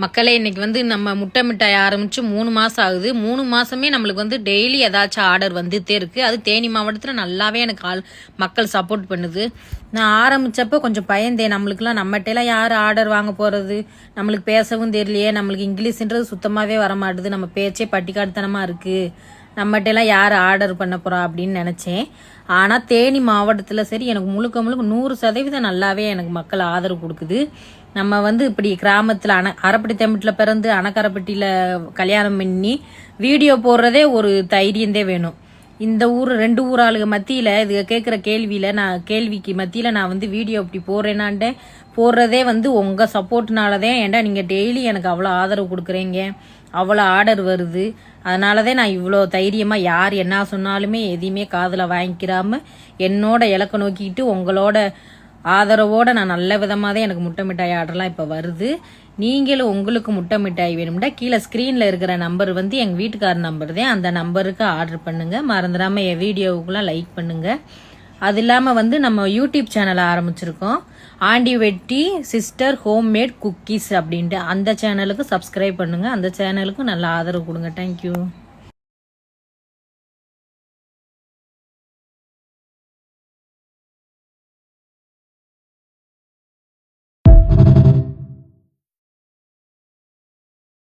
மக்களே இன்னைக்கு வந்து நம்ம முட்டை மிட்டாய் ஆரம்பிச்சு 3 மாசம் ஆகுது. 3 மாசமே நம்மளுக்கு வந்து டெய்லி ஏதாச்சும் ஆர்டர் வந்துட்டே இருக்கு. அது தேனி மாவட்டத்தில் நல்லாவே எனக்கு மக்கள் சப்போர்ட் பண்ணுது. நான் ஆரம்பிச்சப்போ கொஞ்சம் பயந்தேன். நம்மளுக்குலாம் நம்மகிட்டலாம் யார் ஆர்டர் வாங்க போறது, நம்மளுக்கு பேசவும் தெரியலையே, நம்மளுக்கு இங்கிலீஷ்ன்றது சுத்தமாகவே வரமாட்டுது, நம்ம பேச்சே பட்டிக்காட்டுத்தனமாக இருக்கு, நம்மகிட்டலாம் யார் ஆர்டர் பண்ண போறா அப்படின்னு நினச்சேன். ஆனால் தேனி மாவட்டத்தில் சரி எனக்கு முழுக்க 100% நல்லாவே எனக்கு மக்கள் ஆதரவு கொடுக்குது. நம்ம வந்து இப்படி கிராமத்தில் அரப்பட்டி தெம்பட்டில் பிறந்து அணக்கரப்பட்டியில் கல்யாணம் பண்ணி வீடியோ போடுறதே ஒரு தைரியந்தே வேணும். இந்த ஊர் 2 ஊர் ஆளுங்க மத்தியில் இது கேட்குற கேள்விக்கு மத்தியில் நான் வந்து வீடியோ இப்படி போடுறேனான்ட்டேன். போடுறதே வந்து உங்கள் சப்போர்ட்னாலதான். ஏன்டா நீங்கள் டெய்லி எனக்கு அவ்வளோ ஆதரவு கொடுக்குறீங்க, அவ்வளோ ஆர்டர் வருது. அதனாலதான் நான் இவ்வளோ தைரியமாக யார் என்ன சொன்னாலுமே எதையுமே காதில் வாங்கிக்கிறாம என்னோட இலக்க நோக்கிட்டு உங்களோட ஆதரவோடு நான் நல்ல விதமாக தான் எனக்கு முட்டை மிட்டாய் ஆர்டர்லாம் இப்போ வருது. நீங்களும் உங்களுக்கு முட்டை மிட்டாய் வேணும்னா கீழே ஸ்க்ரீனில் இருக்கிற நம்பர் வந்து எங்கள் வீட்டுக்கார நம்பர் தான். அந்த நம்பருக்கு ஆர்டர் பண்ணுங்கள். மறந்துடாமல் என் வீடியோவுக்குலாம் லைக் பண்ணுங்கள். அது இல்லாமல் வந்து நம்ம யூடியூப் சேனலை ஆரம்பிச்சிருக்கோம், ஆண்டி வெட்டி சிஸ்டர் ஹோம்மேட் குக்கீஸ் அப்படின்ட்டு. அந்த சேனலுக்கு சப்ஸ்கிரைப் பண்ணுங்கள். அந்த சேனலுக்கு நல்ல ஆதரவு கொடுங்க. தேங்க்யூ.